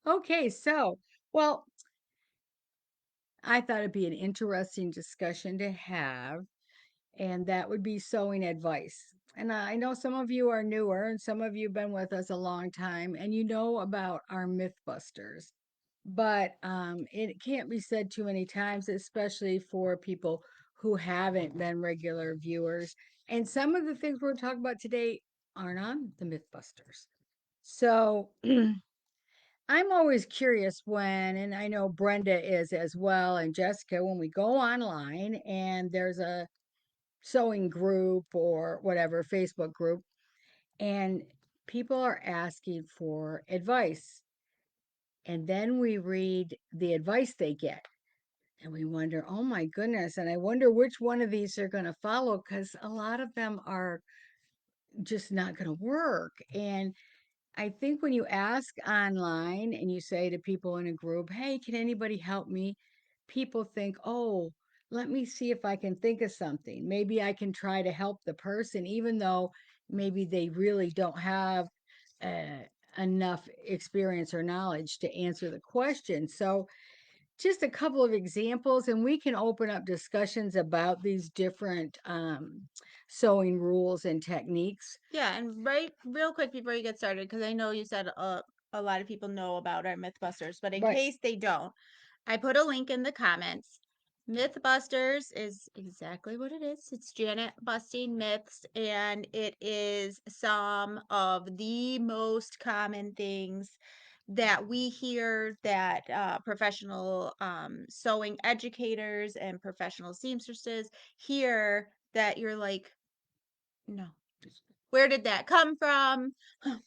Okay, so, well, I thought it'd be an interesting discussion to have, and that would be sewing advice. And I know some of you are newer and some of you have been with us a long time and you know about our Mythbusters. But it can't be said too many times, especially for people who haven't been regular viewers. And some of the things we're talking about today aren't on the Mythbusters. So I'm always curious when, and I know Brenda is as well, and Jessica, when we go online and there's a sewing group or whatever, Facebook group, and people are asking for advice. And then we read the advice they get. And we wonder, oh my goodness. And I wonder which one of these they're going to follow because a lot of them are just not going to work. And I think when you ask online and you say to people in a group, hey, can anybody help me? People think, oh, let me see if I can think of something. Maybe I can try to help the person, even though maybe they really don't have uh, enough experience or knowledge to answer the question. So, just a couple of examples, and we can open up discussions about these different sewing rules and techniques. Yeah, and right real quick before you get started, because I know you said a lot of people know about our Mythbusters, but in Right. case they don't, I put a link in the comments. Mythbusters is exactly what it is. It's Janet busting myths, and it is some of the most common things that we hear that professional sewing educators and professional seamstresses hear that you're like, no. Where did that come from?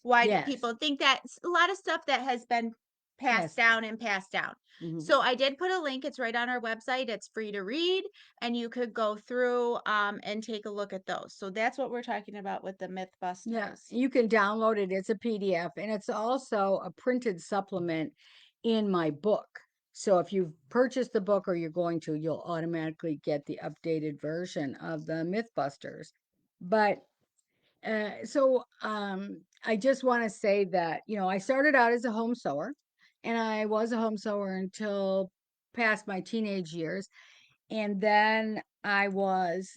Why do Yes. people think that? A lot of stuff that has been passed Passed down and passed down. down. So I did put a link. It's right on our website. It's free to read, and you could go through and take a look at those. So that's what we're talking about with the Yeah, Mythbusters. you can download it. It's a PDF and it's also a printed supplement in my book. So if you've purchased the book or you're going to, you'll automatically get the updated version of the Mythbusters. But I just want to say that, I started out as a home sewer and I was a home sewer until past my teenage years. And then I was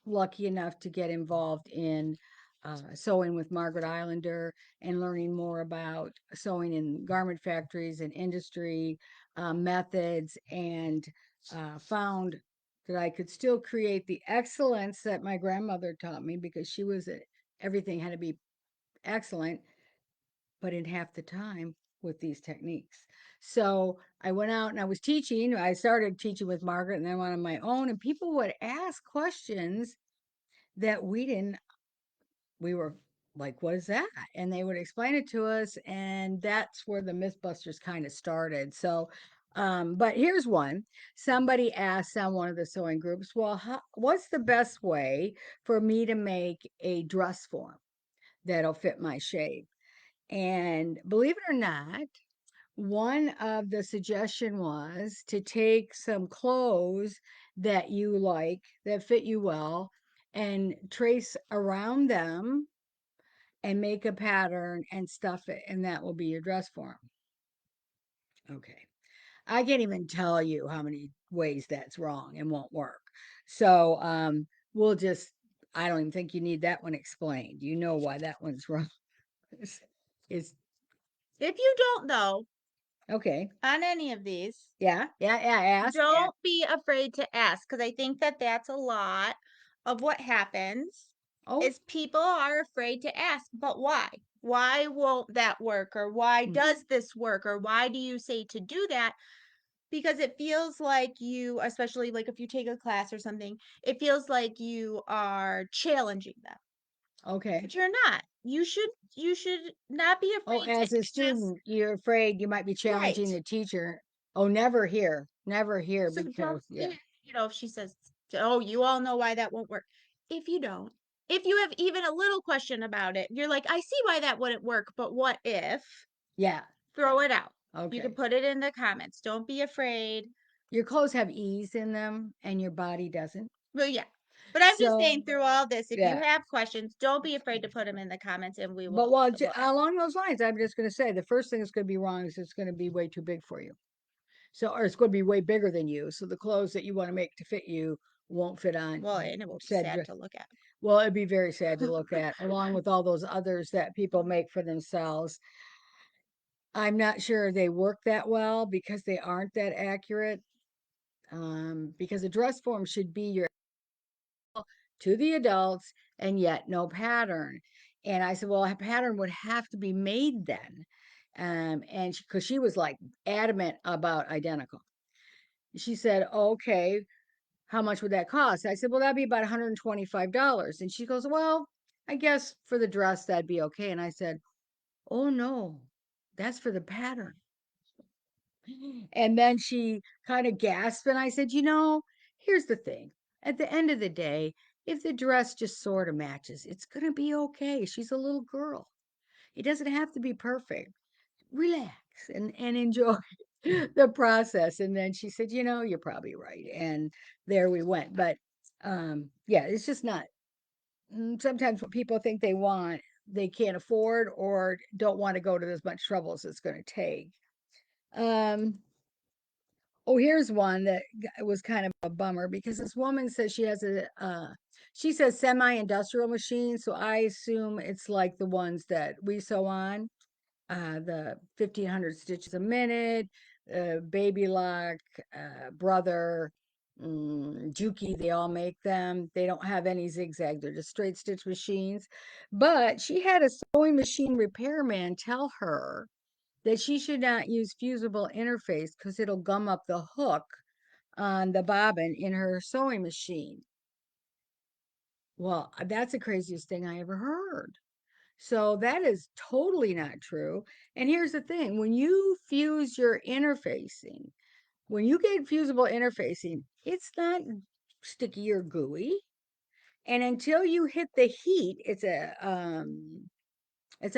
lucky enough to get involved in sewing with Margaret Islander and learning more about sewing in garment factories and industry methods, and found that I could still create the excellence that my grandmother taught me because everything had to be excellent, but in half the time with these techniques. So I went out and I was teaching. I started teaching with Margaret and then I went on my own, and people would ask questions that we were like, what is that? And they would explain it to us. And that's where the Mythbusters kind of started. So, but here's one. Somebody asked on one of the sewing groups, well, what's the best way for me to make a dress form that'll fit my shape? And believe it or not, one of the suggestion was to take some clothes that you like, that fit you well, and trace around them and make a pattern and stuff it, and that will be your dress form. Okay. I can't even tell you how many ways that's wrong and won't work. So we'll just, I don't even think you need that one explained. You know why that one's wrong. Is If you don't know okay. on any of these, Yeah, yeah, yeah. Ask, ask. don't be afraid to ask, because I think that that's a lot of what happens Oh, is people are afraid to ask, but why? Why won't that work? Or why does this work? Or why do you say to do that? Because it feels like you, especially like if you take a class or something, it feels like you are challenging them. okay. But you're not. You should not be Oh, afraid to as a ask. student, you're afraid you might be challenging Right. the teacher. Oh, never here So don't, because, yeah, if she says, "Oh, you all know why that won't work." If you don't, if you have even a little question about it, you're like, "I see why that wouldn't work, but what if?" yeah, Throw it out. You can okay. put it in the comments. Don't be afraid. Your clothes have ease in them and your body doesn't. Well, yeah. But I'm just So, saying through all this, if you yeah. have questions, don't be afraid to put them in the comments and But well, we'll ask. along those lines, I'm just going to say the first thing that's going to be wrong is it's going to be way too big for you. So, or it's going to be way bigger than you. So the clothes that you want to make to fit you won't fit on Well, and it will be said sad dress. to look at. Well, it'd be very sad to look at, along with all those others that people make for themselves. I'm not sure they work that well because they aren't that accurate. Because a dress form should be your to the adults and yet no pattern. And I said, well, a pattern would have to be made then. And because she was like adamant about identical. She said, okay, how much would that cost? I said, well, that'd be about $125. And she goes, well, I guess for the dress, that'd be okay. And I said, oh no, that's for the pattern. And then she kind of gasped, and I said, here's the thing. At the end of the day, if the dress just sort of matches, it's going to be okay. She's a little girl. It doesn't have to be perfect. Relax and enjoy the process. And then she said, you're probably right. And there we went. But yeah, it's just not. Sometimes what people think they want, they can't afford or don't want to go to as much trouble as it's going to take. Um, Oh, here's one that was kind of a bummer because this woman says she says semi-industrial machine, so I assume it's like the ones that we sew on, the 1,500 stitches a minute, Baby Lock, Brother, Juki, they all make them. They don't have any zigzag, they're just straight stitch machines. But she had a sewing machine repairman tell her that she should not use fusible interface because it'll gum up the hook on the bobbin in her sewing machine. Well, that's the craziest thing I ever heard. So that is totally not true. And here's the thing, when you fuse your interfacing, when you get fusible interfacing, it's not sticky or gooey. And until you hit the heat, it's a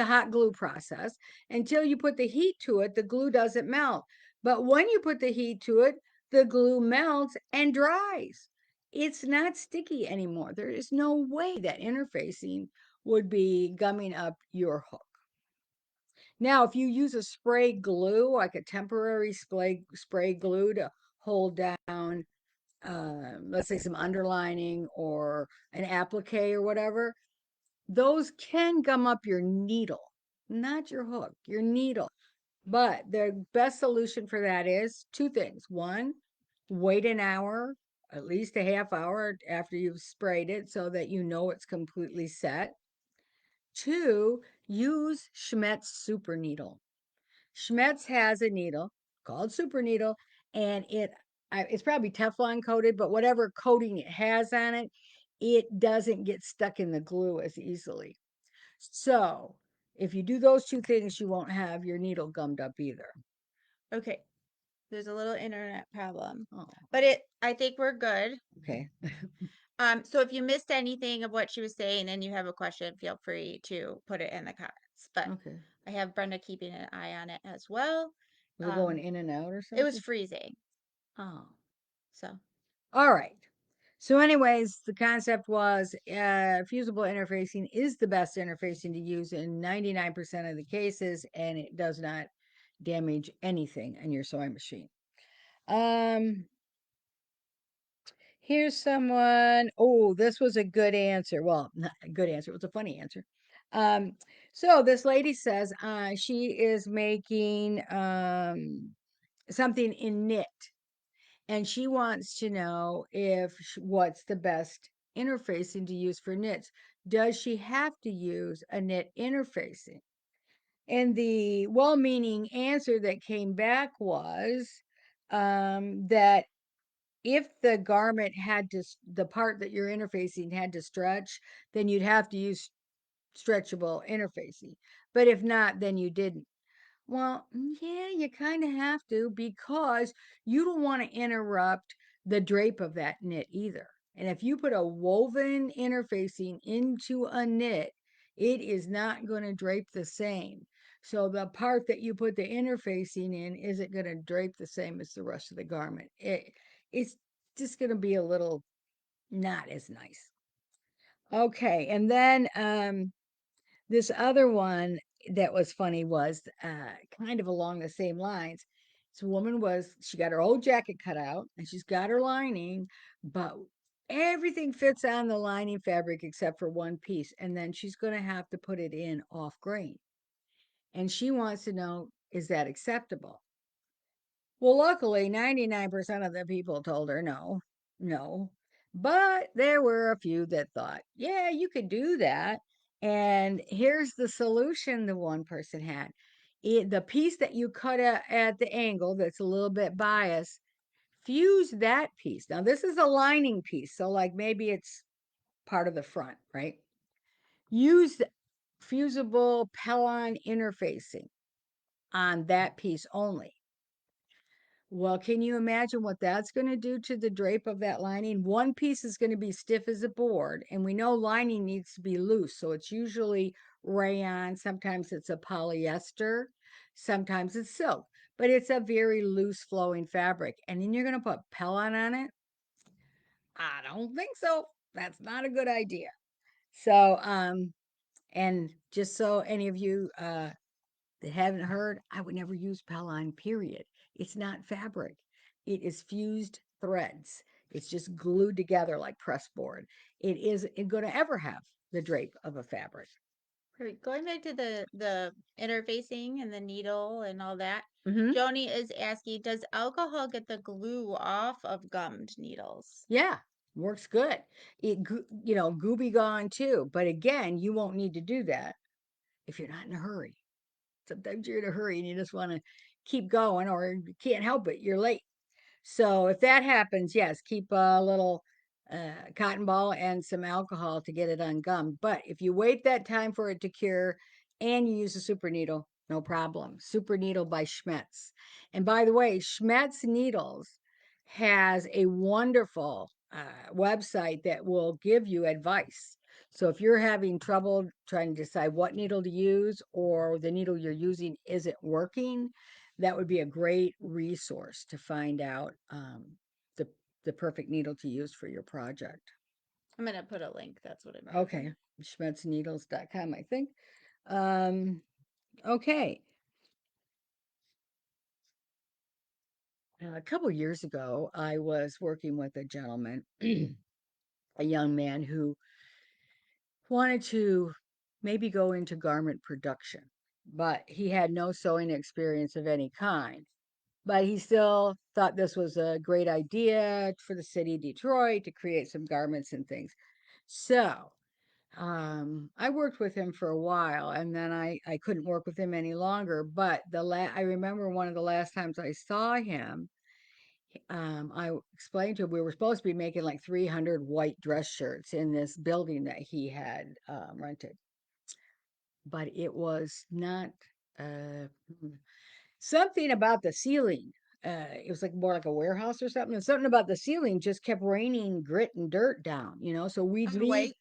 hot glue process. Until you put the heat to it, the glue doesn't melt. But when you put the heat to it, the glue melts and dries. It's not sticky anymore. There is no way that interfacing would be gumming up your hook. Now, if you use a spray glue, like a temporary spray glue to hold down, let's say some underlining or an applique or whatever, those can gum up your needle, not your hook, your needle. But the best solution for that is two things. One, wait an hour, at least a half hour after you've sprayed it so that you know it's completely set. Two, use Schmetz Super Needle. Schmetz has a needle called Super Needle, and it's probably Teflon coated, but whatever coating it has on it, it doesn't get stuck in the glue as easily. So if you do those two things, you won't have your needle gummed up either. Okay, there's a little internet problem, Oh, but I think we're good. okay. So if you missed anything of what she was saying and you have a question, feel free to put it in the comments. But Okay. I have Brenda keeping an eye on it as well. Was it going Um, in and out or it was something? freezing, Oh, so all right. So, anyways, the concept was fusible interfacing is the best interfacing to use in 99% of the cases, and it does not damage anything in your sewing machine. Um, Here's someone. Oh, this was a good answer. Well, not a good answer. It was a funny answer. Um, so this lady says she is making something in knit, and she wants to know what's the best interfacing to use for knits. Does she have to use a knit interfacing? And the well-meaning answer that came back was that if the garment had to, the part that you're interfacing had to stretch, then you'd have to use stretchable interfacing. But if not, then you didn't. Well, yeah, you kind of have to because you don't want to interrupt the drape of that knit either. And if you put a woven interfacing into a knit, it is not going to drape the same. So the part that you put the interfacing in isn't going to drape the same as the rest of the garment. It's just going to be a little Not as nice. Okay, and then this other one that was funny was kind of along the same lines. This woman she got her old jacket cut out and she's got her lining, but everything fits on the lining fabric except for one piece. And then she's going to have to put it in off grain. And she wants to know, is that acceptable? Well, luckily, 99% of the people told her no, no. But there were a few that thought, yeah, you could do that. And here's the solution the one person had. The piece that you cut at the angle that's a little bit biased, fuse that piece. Now, this is a lining piece. So, like maybe it's part of the front, right? Use fusible Pellon interfacing on that piece only. Well, can you imagine what that's going to do to the drape of that lining? One piece is going to be stiff as a board, and we know lining needs to be loose. So it's usually rayon, sometimes it's a polyester, sometimes it's silk, but it's a very loose flowing fabric. And then you're going to put Pellon on it? I don't think so. That's not a good idea. So, and just so any of you that haven't heard, I would never use Pellon, period. It's not fabric. It is fused threads. It's just glued together like press board. It isn't going to ever have the drape of a fabric. Perfect. Going back to the interfacing and the needle and all that, Hmm. Joni is asking, does alcohol get the glue off of gummed needles? Yeah, works good. Gooby gone too. But again, you won't need to do that if you're not in a hurry. Sometimes you're in a hurry and you just want to keep going, or you can't help it. You're late. So if that happens, yes, keep a little cotton ball and some alcohol to get it ungummed. But if you wait that time for it to cure and you use a super needle, no problem. Super needle by Schmetz. And by the way, Schmetz Needles has a wonderful website that will give you advice. So if you're having trouble trying to decide what needle to use or the needle you're using isn't working, that would be a great resource to find out the the perfect needle to use for your project. I'm gonna put a link. That's what I'm Okay, grabbing. schmetzneedles.com, I think. Um, okay, a couple years ago, I was working with a gentleman, a young man who wanted to maybe go into garment production, but he had no sewing experience of any kind. But he still thought this was a great idea for the city of Detroit to create some garments and things. So I worked with him for a while, and then I couldn't work with him any longer. But I remember one of the last times I saw him, I explained to him we were supposed to be making like 300 white dress shirts in this building that he had rented, but it was not. Uh, Something about the ceiling. It was like more like a warehouse or something. And something about the ceiling just kept raining grit and dirt down, So we'd On leave. white.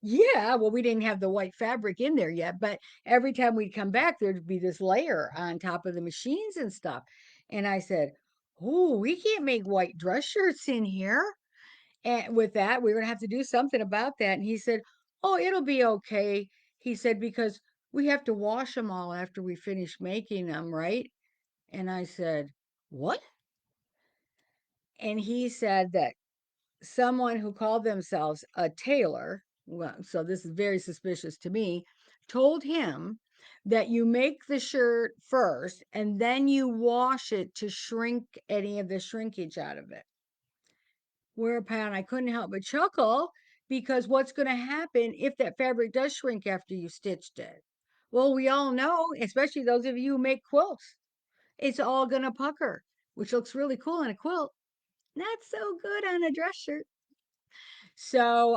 Yeah, well, we didn't have the white fabric in there yet, but every time we'd come back, there'd be this layer on top of the machines and stuff. And I said, "Oh, we can't make white dress shirts in here." And with that, we were gonna have to do something about that. And he said, "Oh, it'll be okay." He said, "Because we have to wash them all after we finish making them, right?" And I said, "What?" And he said that someone who called themselves a tailor, well, so this is very suspicious to me, told him that you make the shirt first and then you wash it to shrink any of the shrinkage out of it. Whereupon I couldn't help but chuckle because what's going to happen if that fabric does shrink after you stitched it? Well, we all know, especially those of you who make quilts, it's all going to pucker, which looks really cool on a quilt. Not so good on a dress shirt. So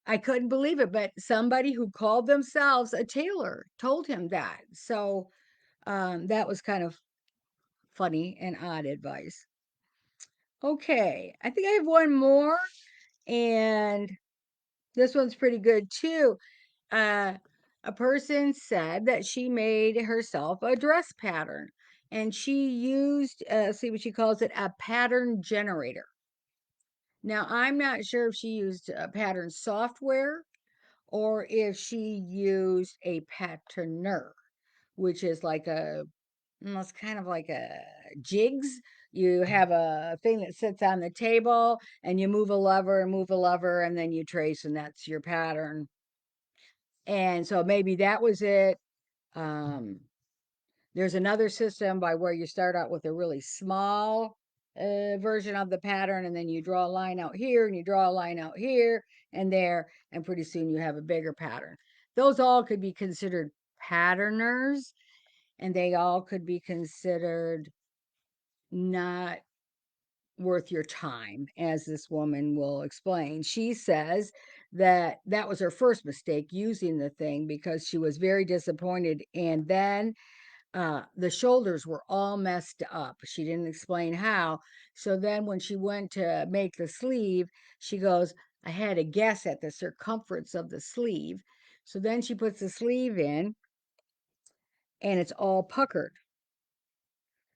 I couldn't believe it, but somebody who called themselves a tailor told him that. So that was kind of funny and odd advice. Okay, I think I have one more, and this one's pretty good too. Uh, a person said that she made herself a dress pattern, and she used, see what she calls it, a pattern generator. Now, I'm not sure if she used pattern software or if she used a patterner, which is like it's kind of like a jigs. You have a thing that sits on the table and you move a lever and move a lever and then you trace and that's your pattern. And so maybe that was it. Um, there's another system by where you start out with a really small version of the pattern and then you draw a line out here and you draw a line out here and there, and pretty soon you have a bigger pattern. Those all could be considered patterners and they all could be considered not worth your time, as this woman will explain. She says that that was her first mistake using the thing because she was very disappointed. And then the shoulders were all messed up. She didn't explain how. So then when she went to make the sleeve, she goes, I had a guess at the circumference of the sleeve. So then she puts the sleeve in and it's all puckered.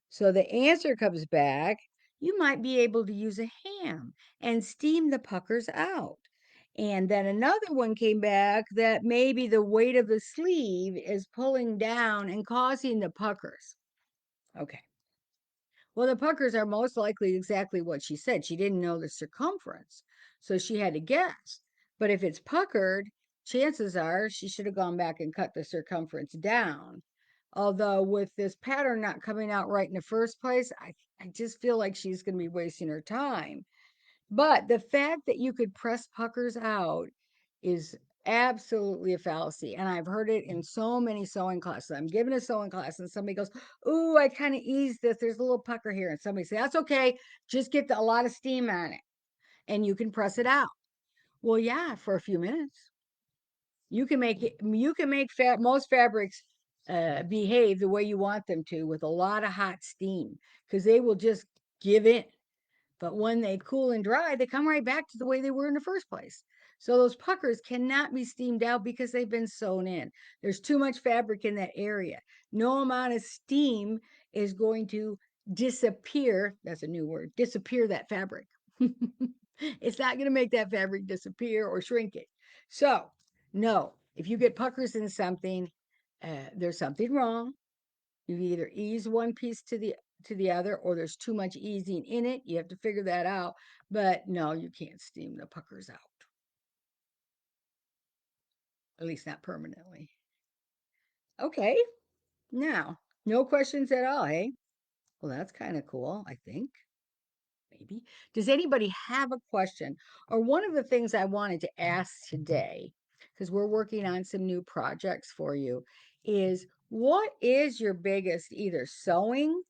So the answer comes back, you might be able to use a ham and steam the puckers out. And then another one came back that maybe the weight of the sleeve is pulling down and causing the puckers. Okay. Well, the puckers are most likely exactly what she said. She didn't know the circumference, so she had to guess. But if it's puckered, chances are she should have gone back and cut the circumference down. Although, with this pattern not coming out right in the first place, I just feel like she's going to be wasting her time. But the fact that you could press puckers out is absolutely a fallacy. And I've heard it in so many sewing classes. I'm giving a sewing class and somebody goes, ooh, I kind of eased this. There's a little pucker here. And somebody say, that's okay. Just get a lot of steam on it and you can press it out. Well, yeah, for a few minutes. You can make most fabrics behave the way you want them to with a lot of hot steam because they will just give in. But when they cool and dry, they come right back to the way they were in the first place. So those puckers cannot be steamed out because they've been sewn in. There's too much fabric in that area. No amount of steam is going to disappear. That's a new word. Disappear that fabric. It's not going to make that fabric disappear or shrink it. So, no, if you get puckers in something, there's something wrong. You either ease one piece to the other, or there's too much easing in it. You have to figure that out. But no, you can't steam the puckers out, at least not permanently. Okay, now no questions at all, hey? Well, that's kind of cool, I think. Maybe. Does anybody have a question? Or one of the things I wanted to ask today, because we're working on some new projects for you, is what is your biggest either sewing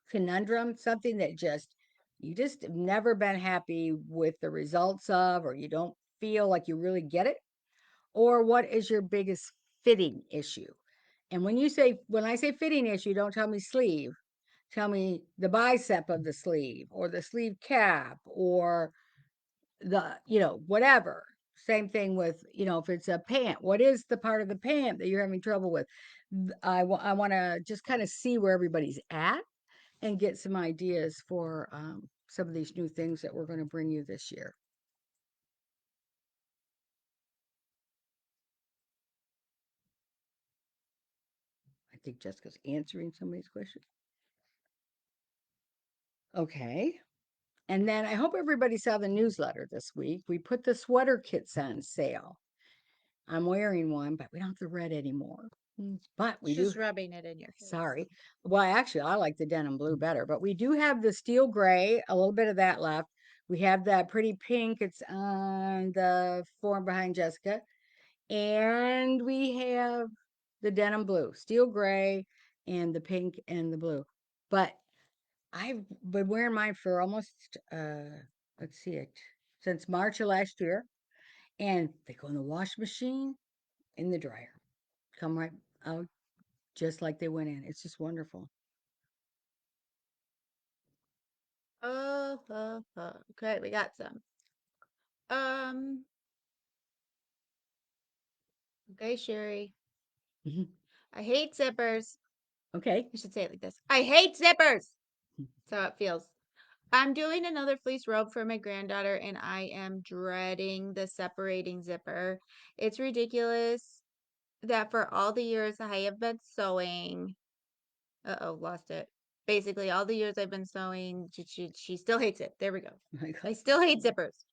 conundrum, something that just you just have never been happy with the results of, or you don't feel like you really get it? Or what is your biggest fitting issue? And when I say fitting issue, don't tell me sleeve. Tell me the bicep of the sleeve or the sleeve cap or whatever. Same thing with, if it's a pant, what is the part of the pant that you're having trouble with? I want to just kind of see where everybody's at and get some ideas for some of these new things that we're going to bring you this year. I think Jessica's answering somebody's question. Okay. And then I hope everybody saw the newsletter this week. We put the sweater kits on sale. I'm wearing one, but we don't have the red anymore. But we do. She's rubbing it in your face. Sorry. Well, actually, I like the denim blue better, but we do have the steel gray, a little bit of that left. We have that pretty pink. It's on the form behind Jessica. And we have the denim blue, steel gray, and the pink and the blue. But I've been wearing mine for almost let's see it, since March of last year. And they go in the wash machine, in the dryer. Come right out just like they went in. It's just wonderful. Okay, we got some. Um, okay, Sherry. Mhm. I hate zippers. Okay. I should say it like this. I hate zippers. That's how it feels. I'm doing another fleece robe for my granddaughter, and I am dreading the separating zipper. It's ridiculous that for all the years I have been sewing, uh-oh, lost it. Basically, all the years I've been sewing, she still hates it. There we go. My I God. still hate zippers.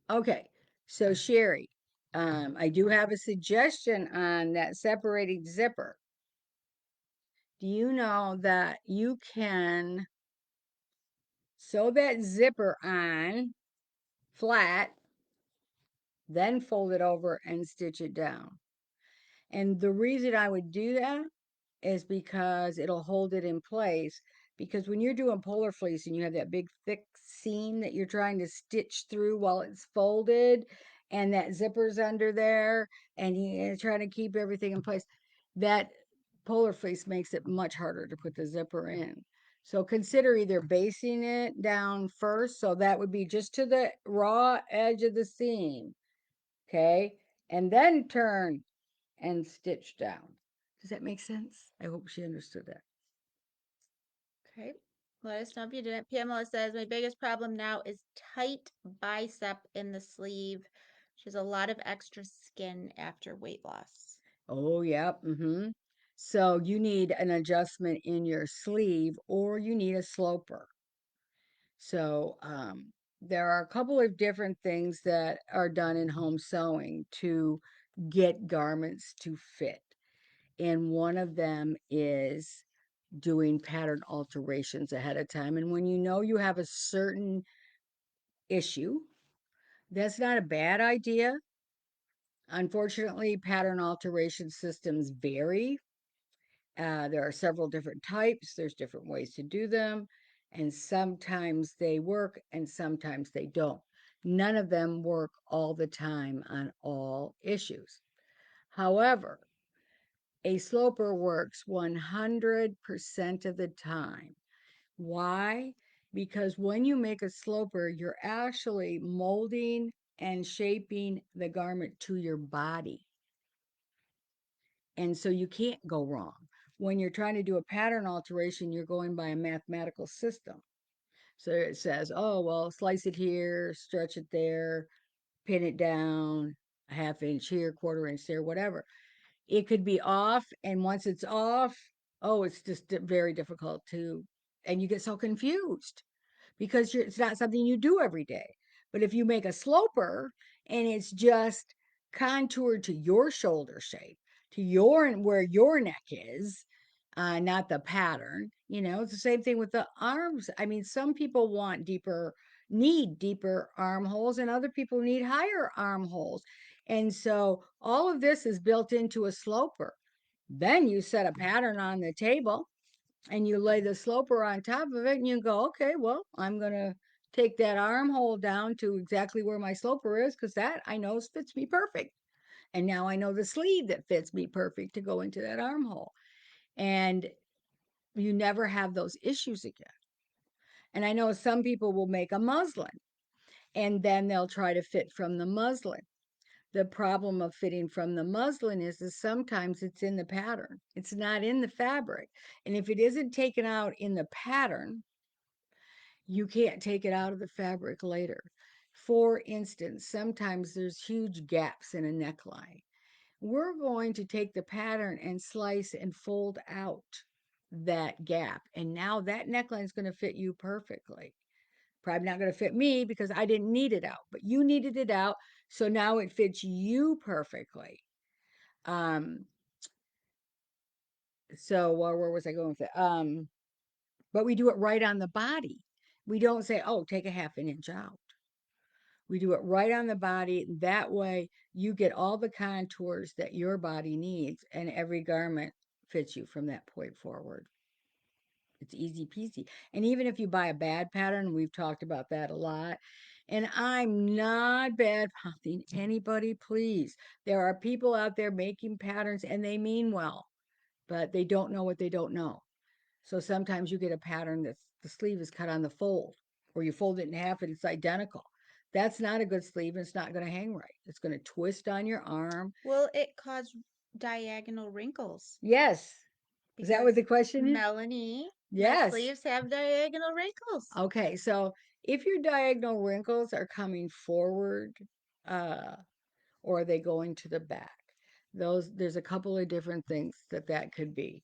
Okay, so Sherry, I do have a suggestion on that separating zipper. Do you know that you can sew that zipper on flat, then fold it over and stitch it down? And the reason I would do that is because it'll hold it in place. Because when you're doing polar fleece and you have that big thick seam that you're trying to stitch through while it's folded, and that zipper's under there, and you're trying to keep everything in place, that polar fleece makes it much harder to put the zipper in. So consider either basting it down first, so that would be just to the raw edge of the seam, okay, and then turn and stitch down. Does that make sense? I hope she understood that. Okay. Let us know if you didn't. Pamela says, my biggest problem now is tight bicep in the sleeve. She has a lot of extra skin after weight loss. Oh, yep. So you need an adjustment in your sleeve or you need a sloper. So there are a couple of different things that are done in home sewing to get garments to fit. And one of them is doing pattern alterations ahead of time. And when you know you have a certain issue, that's not a bad idea. Unfortunately, pattern alteration systems vary. There are several different types, there's different ways to do them, and sometimes they work and sometimes they don't. None of them work all the time on all issues. However, a sloper works 100% of the time. Why? Because when you make a sloper, you're actually molding and shaping the garment to your body. And so you can't go wrong. When you're trying to do a pattern alteration, you're going by a mathematical system. So it says, oh, well, slice it here, stretch it there, pin it down, a half inch here, quarter inch there, whatever. It could be off. And once it's off, oh, it's just very difficult to, and you get so confused because it's not something you do every day. But if you make a sloper and it's just contoured to your shoulder shape, to your where your neck is, not the pattern, it's the same thing with the arms. I mean, some people need deeper armholes, and other people need higher armholes. And so all of this is built into a sloper. Then you set a pattern on the table and you lay the sloper on top of it and you go, okay, well, I'm going to take that armhole down to exactly where my sloper is because that I know fits me perfect. And now I know the sleeve that fits me perfect to go into that armhole. And you never have those issues again. And I know some people will make a muslin and then they'll try to fit from the muslin. The problem of fitting from the muslin is sometimes it's in the pattern. It's not in the fabric. And if it isn't taken out in the pattern, you can't take it out of the fabric later. For instance, sometimes there's huge gaps in a neckline. We're going to take the pattern and slice and fold out that gap. And now that neckline is going to fit you perfectly. Probably not going to fit me because I didn't need it out, but you needed it out. So now it fits you perfectly. Um, so where was I going with it? But we do it right on the body. We don't say, oh, take a half an inch out. We do it right on the body. That way you get all the contours that your body needs, and every garment fits you from that point forward. It's easy peasy. And even if you buy a bad pattern, we've talked about that a lot. And I'm not bad mouthing anybody, please. There are people out there making patterns and they mean well, but they don't know what they don't know. So sometimes you get a pattern that the sleeve is cut on the fold, or you fold it in half and it's identical. That's not a good sleeve and it's not going to hang right. It's going to twist on your arm. Will it cause diagonal wrinkles? Yes, Is that what because the question is? Melanie, my Yes. sleeves have diagonal wrinkles. Okay, so if your diagonal wrinkles are coming forward, uh, or are they going to the back? There's a couple of different things that could be.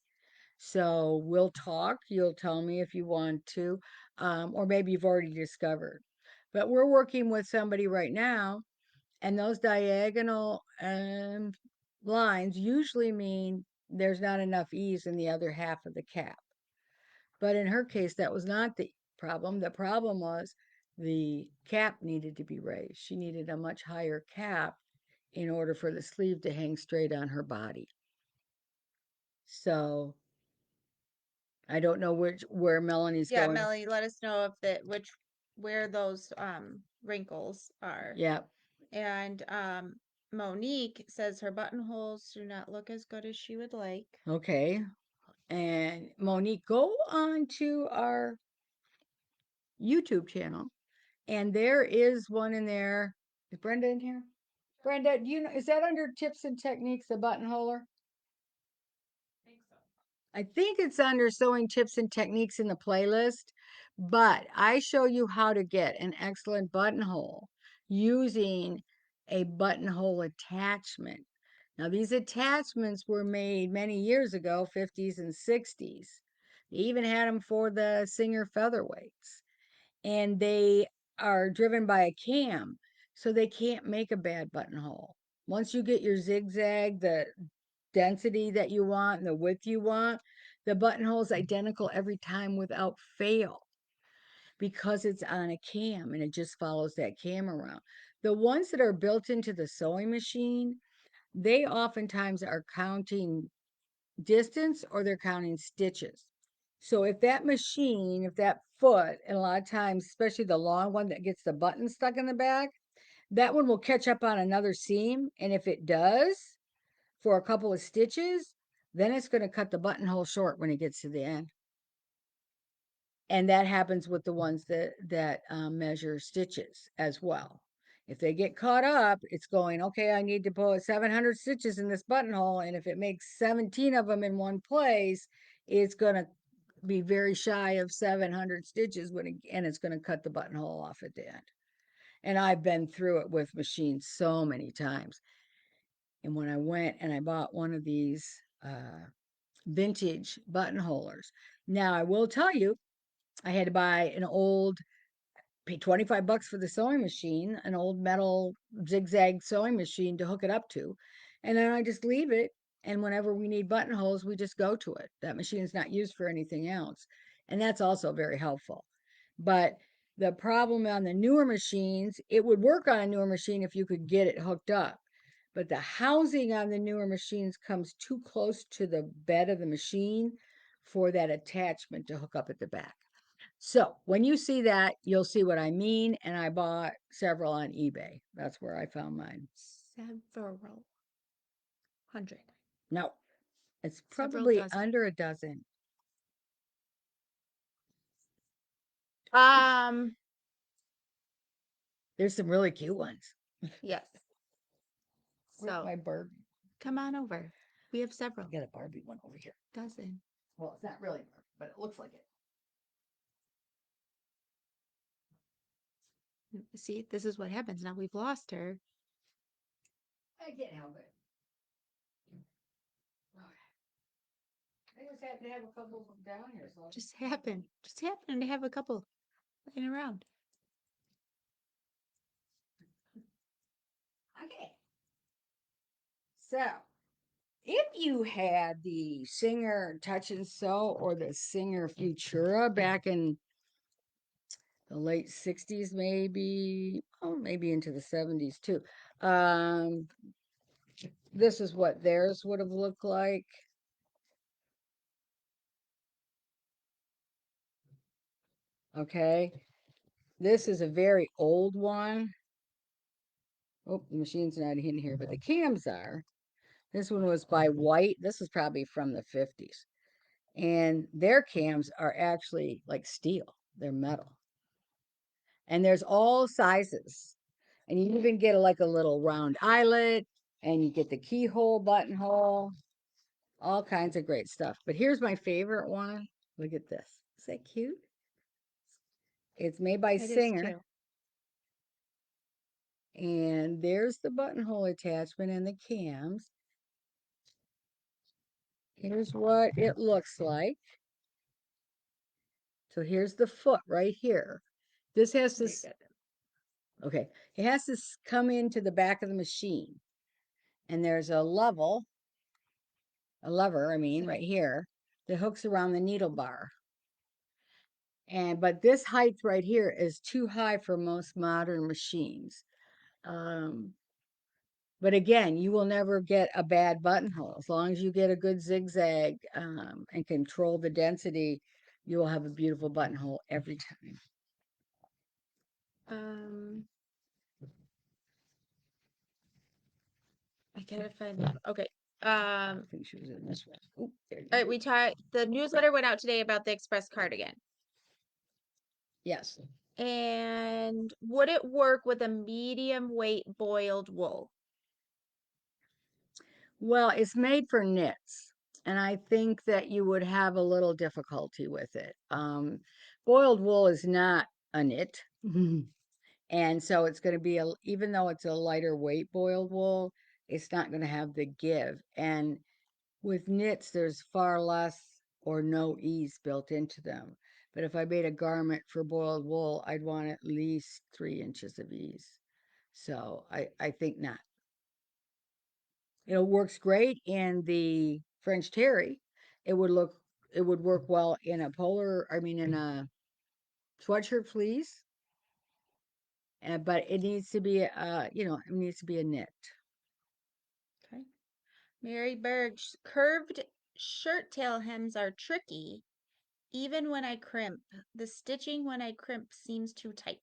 So we'll talk. You'll tell me if you want to, or maybe you've already discovered. But we're working with somebody right now, and those diagonal lines usually mean there's not enough ease in the other half of the cap. But in her case, that was not the problem. The problem was the cap needed to be raised. She needed a much higher cap in order for the sleeve to hang straight on her body. So I don't know where Melanie's Yeah, going. Melanie, let us know if that which where those wrinkles are. Yeah. And Monique says her buttonholes do not look as good as she would like. Okay. And Monique, go on to our YouTube channel, and there is one in there. Is Brenda in here? Brenda, do you know, is that under tips and techniques, the buttonholer? I think it's under sewing tips and techniques in the playlist, but I show you how to get an excellent buttonhole using a buttonhole attachment. Now, these attachments were made many years ago, 50s and 60s. They even had them for the Singer featherweights, and they are driven by a cam, so they can't make a bad buttonhole. Once you get your zigzag, the density that you want and the width you want, the buttonhole is identical every time without fail because it's on a cam and it just follows that cam around. The ones that are built into the sewing machine, they oftentimes are counting distance or they're counting stitches. So if that machine, if that foot, and a lot of times, especially the long one that gets the button stuck in the back, that one will catch up on another seam. And if it does, for a couple of stitches, then it's going to cut the buttonhole short when it gets to the end. And that happens with the ones that measure stitches as well. If they get caught up, it's going, okay, I need to put 700 stitches in this buttonhole, and if it makes 17 of them in one place, it's going to be very shy of 700 stitches and it's going to cut the buttonhole off at the end. And I've been through it with machines so many times. And when I went and I bought one of these vintage buttonholers, now I will tell you, I had to buy an old, pay 25 bucks for the sewing machine, an old metal zigzag sewing machine to hook it up to. And then I just leave it. And whenever we need buttonholes, we just go to it. That machine is not used for anything else. And that's also very helpful. But the problem on the newer machines, it would work on a newer machine if you could get it hooked up. But the housing on the newer machines comes too close to the bed of the machine for that attachment to hook up at the back. So when you see that, you'll see what I mean. And I bought several on eBay. That's where I found mine. Several hundred. No, it's Several probably dozen. under a dozen. Um, There's some really cute ones. yes. Where's So my Barbie? come on over. We have several I got a Barbie one over here. dozen. Well, it's not really Barbie, but it looks like it. See, this is what happens. Now we've lost her. I can't help it. I just happen to have a couple of them down here. So Just happened to have a couple laying around. okay. So if you had the Singer Touch and Sew or the Singer Futura back in the late 60s, maybe, oh, maybe into the 70s too. Um, this is what theirs would have looked like. Okay. This is a very old one. Oh, the machine's not in here, but the cams are. This one was by White. This is probably from the 50s. And their cams are actually like steel, they're metal. And there's all sizes. And you even get like a little round eyelet, and you get the keyhole buttonhole. all kinds of great stuff. But here's my favorite one. Look at this. Is that cute? It's made by It is Singer. cute. And there's the buttonhole attachment and the cams. Here's what it looks like. So here's the foot right here. This has to, Very good. okay, it has to come into the back of the machine. And there's a lever, I mean, right here, that hooks around the needle bar. But this height right here is too high for most modern machines. Um, but again, you will never get a bad buttonhole. As long as you get a good zigzag and control the density, you will have a beautiful buttonhole every time. Um, I gotta find it. Okay. I think she was in this one. Oh, there you All right, go. the newsletter went out today about the express cardigan. Yes. And would it work with a medium weight boiled wool? Well, it's made for knits, and I think that you would have a little difficulty with it. Boiled wool is not a knit, and so it's going to be even though it's a lighter weight boiled wool, it's not going to have the give. And with knits, there's far less or no ease built into them. But if I made a garment for boiled wool, I'd want at least 3 inches of ease. So I think not. It works great in the French terry. It would look it would work well in a in a sweatshirt fleece. But it needs to be it needs to be a knit. Okay. Mary Berg's curved shirt tail hems are tricky. Even when I crimp, the stitching when I crimp seems too tight.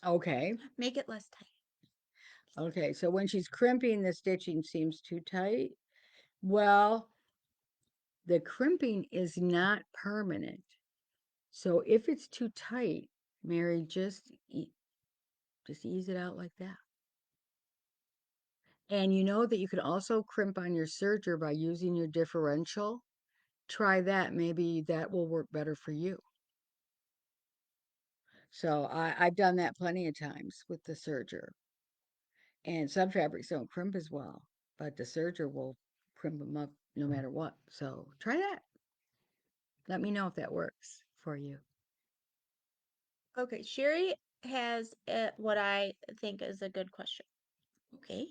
Okay. Make it less tight. Okay. So when she's crimping, the stitching seems too tight. Well, the crimping is not permanent. So if it's too tight, Mary, just ease it out like that. And you know that you can also crimp on your serger by using your differential. Try that. Maybe that will work better for you. So I've done that plenty of times with the serger. And some fabrics don't crimp as well, but the serger will crimp them up no matter what. So try that. Let me know if that works for you. Okay, Sherry has what I think is a good question. Okay.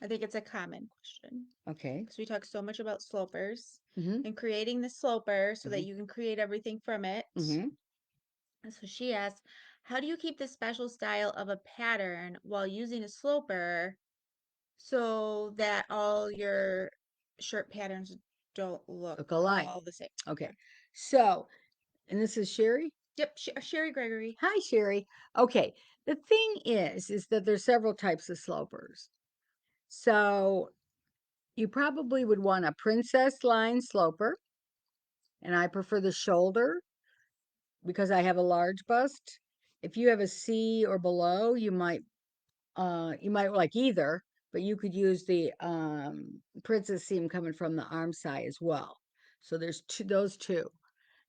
I think it's a common question Okay. because we talk so much about slopers Mm-hmm. and creating the sloper so Mm-hmm. that you can create everything from it. Mm-hmm. And so she asked, how do you keep the special style of a pattern while using a sloper so that all your shirt patterns don't look Look alike. all the same? Okay. Okay. So, and this is Sherry. Yep, Sherry Gregory. Hi, Sherry. Okay. The thing is that there's several types of slopers. So you probably would want a princess line sloper, and I prefer the shoulder because I have a large bust. If you have a C or below, you might like either, but you could use the princess seam coming from the arm side as well. So there's those two.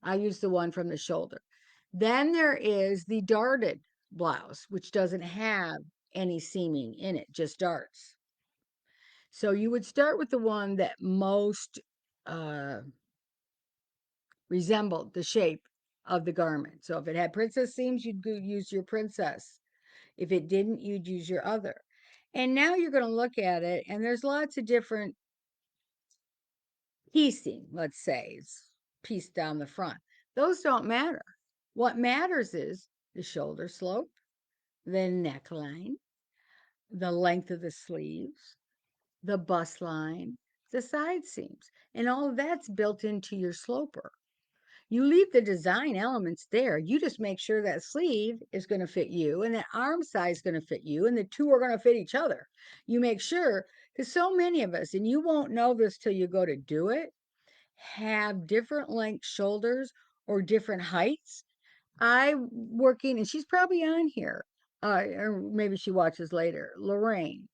I use the one from the shoulder. Then there is the darted blouse, which doesn't have any seaming in it, just darts. So you would start with the one that most uh, resembled the shape of the garment. So if it had princess seams, you'd use your princess. If it didn't, you'd use your other. And now you're going to look at it, and there's lots of different piecing, let's say, it's pieced down the front. Those don't matter. What matters is the shoulder slope, the neckline, the length of the sleeves, the bust line, the side seams, and all of that's built into your sloper. You leave the design elements there. You just make sure that sleeve is going to fit you and that arm size is going to fit you and the two are going to fit each other. You make sure, because so many of us, and you won't know this till you go to do it, have different length shoulders or different heights. I working, and she's probably on here, or maybe she watches later, Lorraine.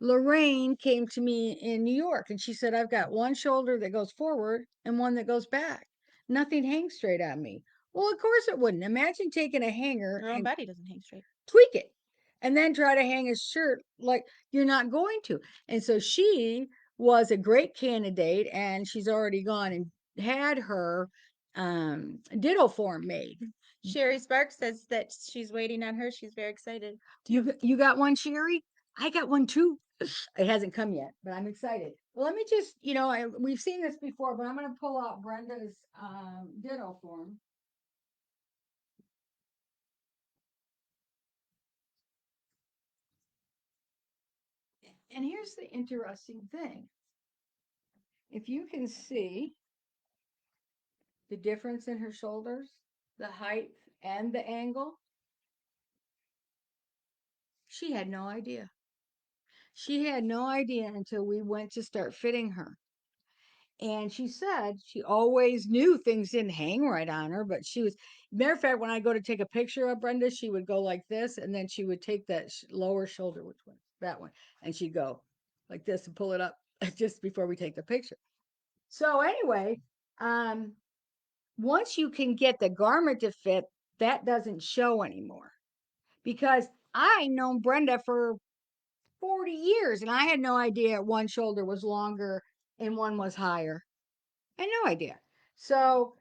Lorraine came to me in New York and she said, I've got one shoulder that goes forward and one that goes back. Nothing hangs straight on me. Well, of course it wouldn't. Imagine taking a hanger Your own and body doesn't hang straight. tweak it and then try to hang a shirt like you're not going to. And so she was a great candidate and she's already gone and had her ditto form made. Sherry Sparks says that she's waiting on her. She's very excited too. You got one, Sherry? I got one too. It hasn't come yet, but I'm excited. Well, let me just, we've seen this before, but I'm going to pull out Brenda's ditto form. And here's the interesting thing. If you can see the difference in her shoulders, the height and the angle, she had no idea. She had no idea until we went to start fitting her. And she said she always knew things didn't hang right on her, but she was, matter of fact, when I go to take a picture of Brenda, she would go like this, and then she would take that lower shoulder, which one? That one, and she'd go like this and pull it up just before we take the picture. So anyway, um, once you can get the garment to fit, that doesn't show anymore because I known Brenda for 40 years and I had no idea one shoulder was longer and one was higher. I had no idea. So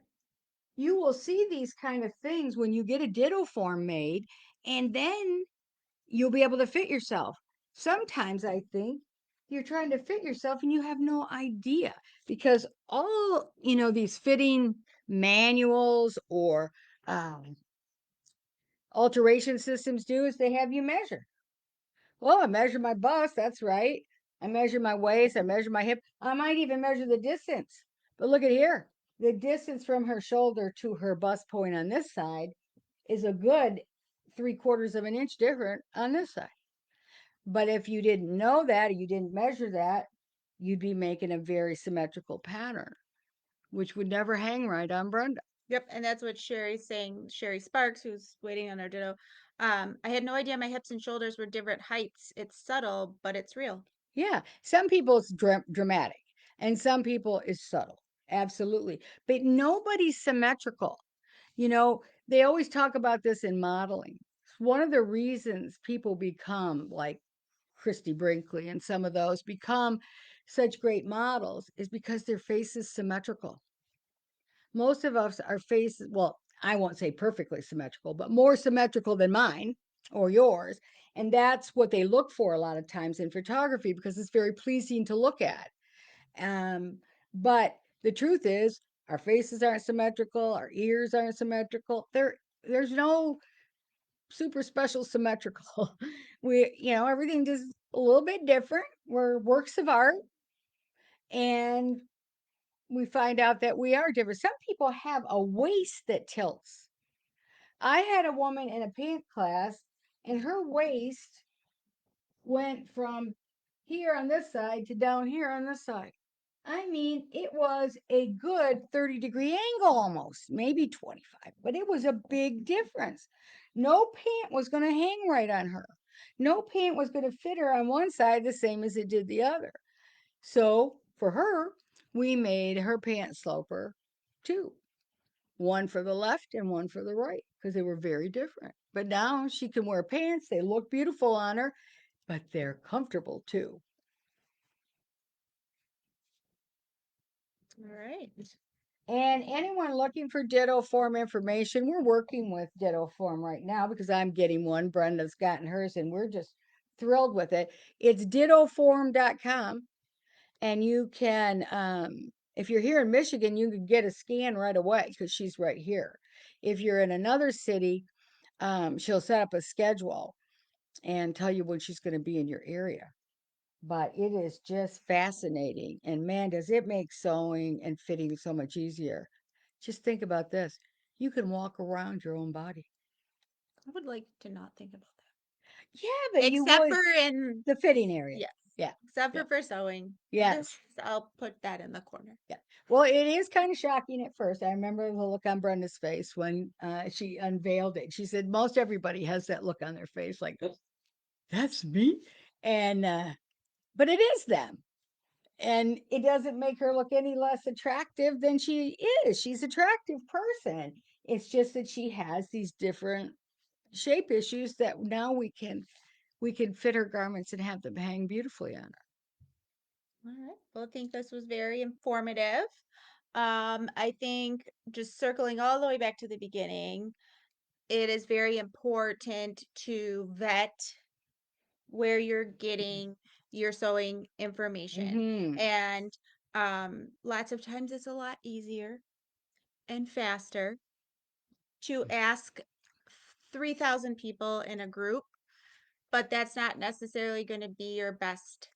you will see these kind of things when you get a ditto form made, and then you'll be able to fit yourself. Sometimes I think you're trying to fit yourself and you have no idea because all, these fitting manuals or alteration systems do is they have you measure. Well, I measure my bust, that's right. I measure my waist, I measure my hip. I might even measure the distance. But look at here. The distance from her shoulder to her bust point on this side is a good 3/4 of an inch different on this side. But if you didn't know that, or you didn't measure that, you'd be making a very symmetrical pattern, which would never hang right on Brenda. Yep, and that's what Sherry's saying. Sherry Sparks, who's waiting on her ditto. I had no idea my hips and shoulders were different heights. It's subtle, but it's real. Yeah, some people it's dramatic, and some people it's subtle. Absolutely. But nobody's symmetrical. They always talk about this in modeling. One of the reasons people become like Christy Brinkley and some of those become such great models is because their face is symmetrical. Most of us, our faces, well, I won't say perfectly symmetrical, but more symmetrical than mine or yours. And that's what they look for a lot of times in photography because it's very pleasing to look at. Um, but the truth is, our faces aren't symmetrical, our ears aren't symmetrical. There's no super special symmetrical. Everything just a little bit different. We're works of art, and we find out that we are different. Some people have a waist that tilts. I had a woman in a pant class, and her waist went from here on this side to down here on this side. I mean, it was a good 30-degree angle almost, maybe 25, but it was a big difference. No pant was going to hang right on her. No pant was going to fit her on one side the same as it did the other. So for her, we made her pant sloper two, one for the left and one for the right, because they were very different. But now she can wear pants. They look beautiful on her, but they're comfortable too. All right. And anyone looking for ditto form information, we're working with ditto form right now because I'm getting one. Brenda's gotten hers, and we're just thrilled with it. It's dittoform.com. And you can, if you're here in Michigan, you can get a scan right away because she's right here. If you're in another city, she'll set up a schedule and tell you when she's going to be in your area. But it is just fascinating. And man, does it make sewing and fitting so much easier. Just think about this. You can walk around your own body. I would like to not think about Yeah, that. but you Except would for in, the fitting area. yes, Yeah. except Yeah. for sewing. This, Yes. I'll put that in the corner. Yeah. Well, it is kind of shocking at first. I remember the look on Brenda's face when she unveiled it. She said most everybody has that look on their face, like, "Oh, that's me." And but it is them. And it doesn't make her look any less attractive than she is. She's an attractive person. It's just that she has these different shape issues that now we can fit her garments and have them hang beautifully on her. All right. Well, I think this was very informative. I think just circling all the way back to the beginning, it is very important to vet where you're getting your sewing information. Mm-hmm. And lots of times it's a lot easier and faster to ask 3,000 people in a group, but that's not necessarily going to be your best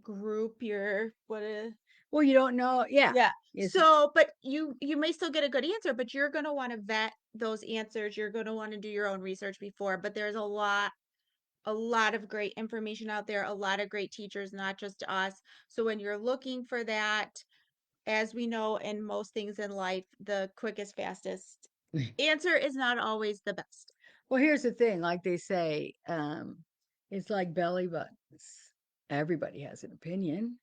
group. Your what a Well, you don't know. Yeah. Yeah. Is So, but you may still get a good answer, but you're going to want to vet those answers. You're going to want to do your own research before, but there's a lot of great information out there, a lot of great teachers, not just us. So when you're looking for that, as we know in most things in life, the quickest, fastest answer is not always the best. well, here's the thing, like they say, it's like belly buttons. Everybody has an opinion.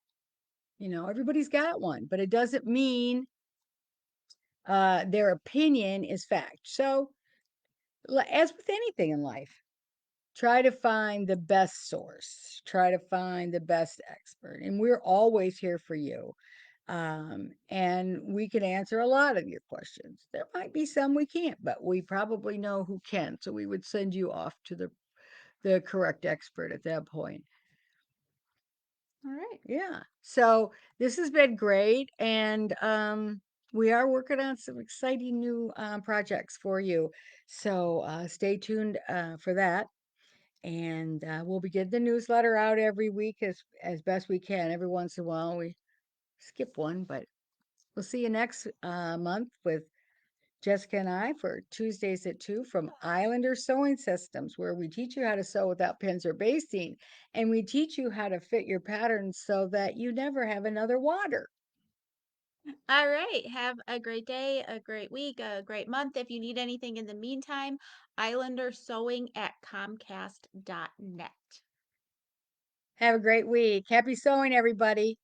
Everybody's got one, but it doesn't mean their opinion is fact. So, as with anything in life, try to find the best source, try to find the best expert, and we're always here for you. And we can answer a lot of your questions. There might be some we can't, but we probably know who can. So we would send you off to the correct expert at that point. All right. Yeah. So this has been great. And we are working on some exciting new projects for you. So stay tuned for that. And we'll be getting the newsletter out every week as best we can. Every once in a while, we skip one, but we'll see you next month with Jessica and I for Tuesdays at 2 from Islander Sewing Systems, where we teach you how to sew without pins or basting, and we teach you how to fit your patterns so that you never have another water. All right. Have a great day, a great week, a great month. If you need anything in the meantime, islandersewing@comcast.net. Have a great week. Happy sewing, everybody.